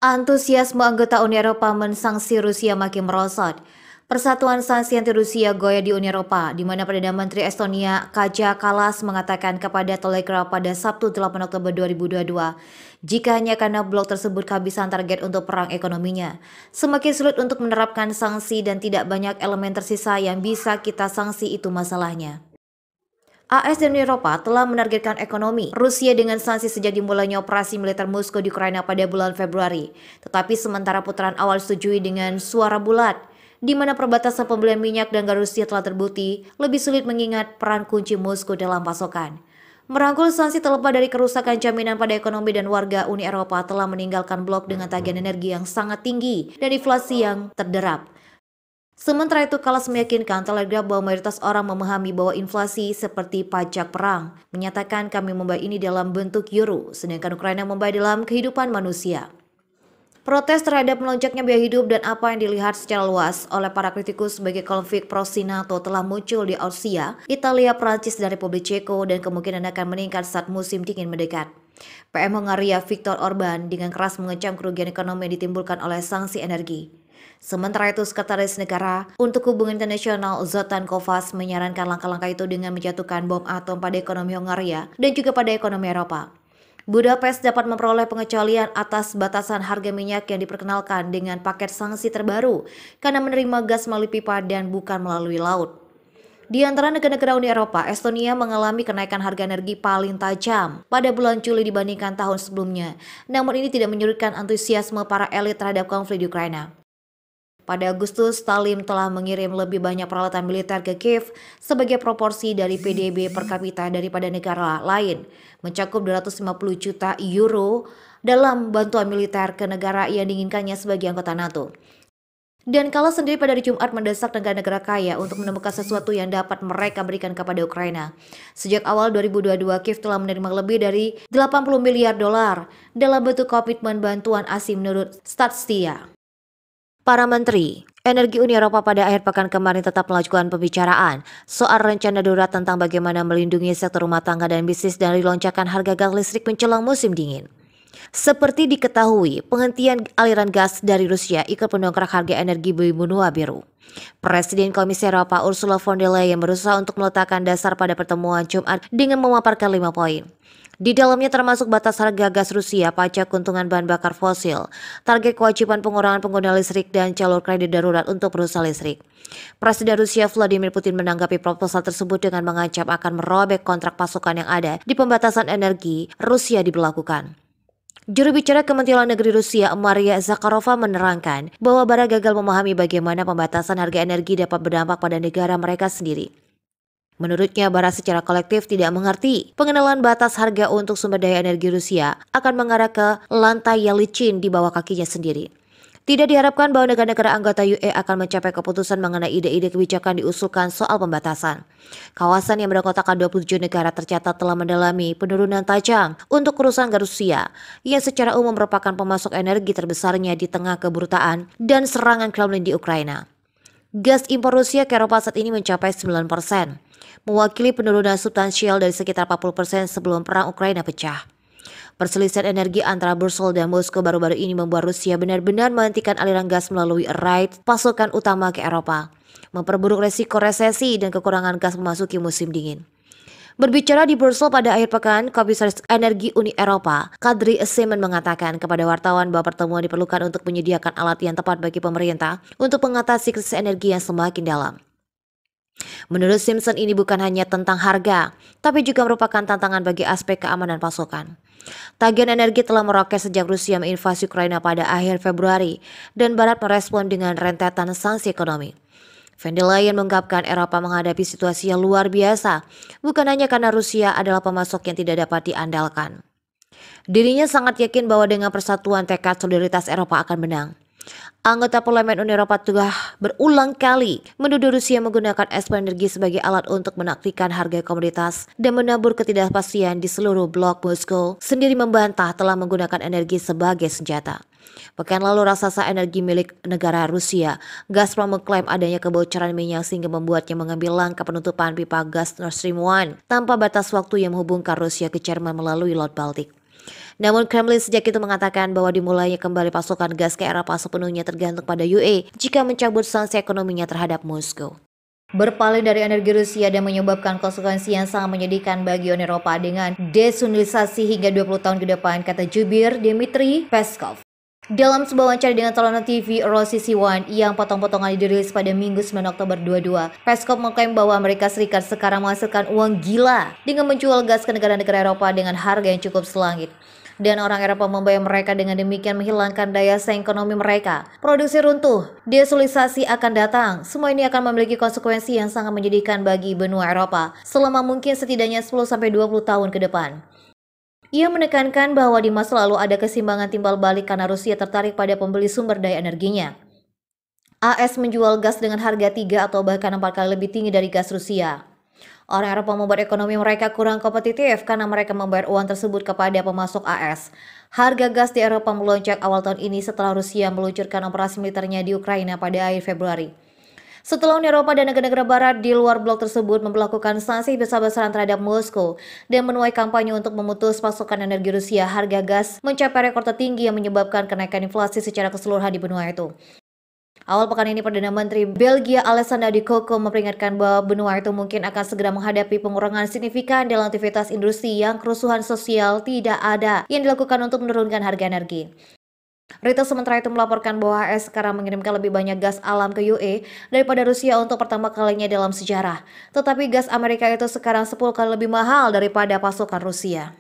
Antusiasme anggota Uni Eropa mensanksi Rusia makin merosot. Persatuan sanksi anti Rusia goyah di Uni Eropa, di mana Perdana Menteri Estonia Kaja Kallas mengatakan kepada Telegraph pada Sabtu 8 Oktober 2022, jika hanya karena blok tersebut kehabisan target untuk perang ekonominya, semakin sulit untuk menerapkan sanksi dan tidak banyak elemen tersisa yang bisa kita sanksi itu masalahnya. AS dan Uni Eropa telah menargetkan ekonomi Rusia dengan sanksi sejak dimulainya operasi militer Moskow di Ukraina pada bulan Februari. Tetapi sementara putaran awal disetujui dengan suara bulat, di mana perbatasan pembelian minyak dan gas Rusia telah terbukti lebih sulit mengingat peran kunci Moskow dalam pasokan. Merangkul sanksi terlepas dari kerusakan jaminan pada ekonomi dan warga Uni Eropa telah meninggalkan blok dengan tagihan energi yang sangat tinggi dan inflasi yang terderap. Sementara itu, Kallas meyakinkan Telegraph bahwa mayoritas orang memahami bahwa inflasi seperti pajak perang, menyatakan kami membayar ini dalam bentuk euro, sedangkan Ukraina membayar dalam kehidupan manusia. Protes terhadap melonjaknya biaya hidup dan apa yang dilihat secara luas oleh para kritikus sebagai konflik pro-NATO telah muncul di Austria, Italia, Prancis, dan Republik Ceko dan kemungkinan akan meningkat saat musim dingin mendekat. PM Hongaria Viktor Orban dengan keras mengecam kerugian ekonomi yang ditimbulkan oleh sanksi energi. Sementara itu, Sekretaris Negara untuk Hubungan Internasional Zoltán Kovács menyarankan langkah-langkah itu dengan menjatuhkan bom atom pada ekonomi Hongaria dan juga pada ekonomi Eropa. Budapest dapat memperoleh pengecualian atas batasan harga minyak yang diperkenalkan dengan paket sanksi terbaru karena menerima gas melalui pipa dan bukan melalui laut. Di antara negara-negara Uni Eropa, Estonia mengalami kenaikan harga energi paling tajam pada bulan Juli dibandingkan tahun sebelumnya. Namun ini tidak menyurutkan antusiasme para elit terhadap konflik di Ukraina. Pada Agustus, Stalin telah mengirim lebih banyak peralatan militer ke Kiev sebagai proporsi dari PDB per kapita daripada negara lain, mencakup 250 juta euro dalam bantuan militer ke negara yang diinginkannya sebagai anggota NATO. Dan Kallas sendiri pada hari Jumat mendesak negara-negara kaya untuk menemukan sesuatu yang dapat mereka berikan kepada Ukraina. Sejak awal 2022, Kiev telah menerima lebih dari 80 miliar dolar dalam bentuk komitmen bantuan asing menurut Statistia. Para menteri energi Uni Eropa pada akhir pekan kemarin tetap melakukan pembicaraan soal rencana darurat tentang bagaimana melindungi sektor rumah tangga dan bisnis dari lonjakan harga gas listrik menjelang musim dingin. Seperti diketahui, penghentian aliran gas dari Rusia ikut mendongkrak harga energi benua biru. Presiden Komisi Eropa Ursula von der Leyen berusaha untuk meletakkan dasar pada pertemuan Jumat dengan memaparkan 5 poin. Di dalamnya termasuk batas harga gas Rusia, pajak keuntungan bahan bakar fosil, target kewajiban pengurangan pengguna listrik, dan jalur kredit darurat untuk perusahaan listrik. Presiden Rusia Vladimir Putin menanggapi proposal tersebut dengan mengancam akan merobek kontrak pasokan yang ada di pembatasan energi Rusia diberlakukan. Juru bicara Kementerian Luar Negeri Rusia, Maria Zakharova, menerangkan bahwa Barat gagal memahami bagaimana pembatasan harga energi dapat berdampak pada negara mereka sendiri. Menurutnya, Barat secara kolektif tidak mengerti pengenalan batas harga untuk sumber daya energi Rusia akan mengarah ke lantai yang licin di bawah kakinya sendiri. Tidak diharapkan bahwa negara-negara anggota UE akan mencapai keputusan mengenai ide-ide kebijakan diusulkan soal pembatasan. Kawasan yang beranggotakan 27 negara tercatat telah mendalami penurunan tajam untuk urusan gas Rusia, yang secara umum merupakan pemasok energi terbesarnya di tengah keburutaan dan serangan Kremlin di Ukraina. Gas impor Rusia ke Eropa saat ini mencapai 9%, mewakili penurunan substansial dari sekitar 40% sebelum perang Ukraina pecah. Perselisihan energi antara Brussels dan Moskow baru-baru ini membuat Rusia benar-benar menghentikan aliran gas melalui right pasokan utama ke Eropa, memperburuk resiko resesi dan kekurangan gas memasuki musim dingin. Berbicara di Brussels pada akhir pekan, Komisaris Energi Uni Eropa, Kadri Simon, mengatakan kepada wartawan bahwa pertemuan diperlukan untuk menyediakan alat yang tepat bagi pemerintah untuk mengatasi krisis energi yang semakin dalam. Menurut Simpson, ini bukan hanya tentang harga, tapi juga merupakan tantangan bagi aspek keamanan pasokan. Tagihan energi telah meroket sejak Rusia menginvasi Ukraina pada akhir Februari, dan Barat merespon dengan rentetan sanksi ekonomi. Von der Leyen mengungkapkan Eropa menghadapi situasi yang luar biasa, bukan hanya karena Rusia adalah pemasok yang tidak dapat diandalkan. Dirinya sangat yakin bahwa dengan persatuan tekad solidaritas Eropa akan menang. Anggota Parlemen Uni Eropa telah berulang kali menuduh Rusia menggunakan ekspor energi sebagai alat untuk menaklukkan harga komoditas dan menabur ketidakpastian di seluruh blok. Moskow sendiri membantah telah menggunakan energi sebagai senjata. Pekan lalu, raksasa energi milik negara Rusia, Gazprom, mengklaim adanya kebocoran minyak sehingga membuatnya mengambil langkah penutupan pipa gas Nord Stream 1 tanpa batas waktu yang menghubungkan Rusia ke Jerman melalui Laut Baltik. Namun Kremlin sejak itu mengatakan bahwa dimulainya kembali pasokan gas ke Eropa sepenuhnya tergantung pada UE jika mencabut sanksi ekonominya terhadap Moskow. Berpaling dari energi Rusia dan menyebabkan konsekuensi yang sangat menyedihkan bagi Uni Eropa dengan desunderisasi hingga 20 tahun ke depan, kata jubir Dmitry Peskov. Dalam sebuah wawancara dengan tayangan TV Rossisi One yang potong-potongan dirilis pada Minggu 9 Oktober 22, Peskov mengklaim bahwa Amerika Serikat sekarang menghasilkan uang gila dengan menjual gas ke negara-negara Eropa dengan harga yang cukup selangit. Dan orang Eropa membayar mereka dengan demikian menghilangkan daya saing ekonomi mereka. Produksi runtuh, desolisasi akan datang. Semua ini akan memiliki konsekuensi yang sangat menyedihkan bagi benua Eropa selama mungkin setidaknya 10-20 tahun ke depan. Ia menekankan bahwa di masa lalu ada keseimbangan timbal balik karena Rusia tertarik pada pembeli sumber daya energinya. AS menjual gas dengan harga 3 atau bahkan 4 kali lebih tinggi dari gas Rusia. Orang Eropa membuat ekonomi mereka kurang kompetitif karena mereka membayar uang tersebut kepada pemasok AS. Harga gas di Eropa melonjak awal tahun ini setelah Rusia meluncurkan operasi militernya di Ukraina pada akhir Februari. Setelah Uni Eropa dan negara-negara barat di luar blok tersebut memberlakukan sanksi besar-besaran terhadap Moskow dan menuai kampanye untuk memutus pasokan energi Rusia, harga gas mencapai rekor tertinggi yang menyebabkan kenaikan inflasi secara keseluruhan di benua itu. Awal pekan ini Perdana Menteri Belgia Alexander De Croo memperingatkan bahwa benua itu mungkin akan segera menghadapi pengurangan signifikan dalam aktivitas industri yang kerusuhan sosial tidak ada yang dilakukan untuk menurunkan harga energi. Reuters sementara itu melaporkan bahwa AS sekarang mengirimkan lebih banyak gas alam ke UE daripada Rusia untuk pertama kalinya dalam sejarah. Tetapi gas Amerika itu sekarang 10 kali lebih mahal daripada pasokan Rusia.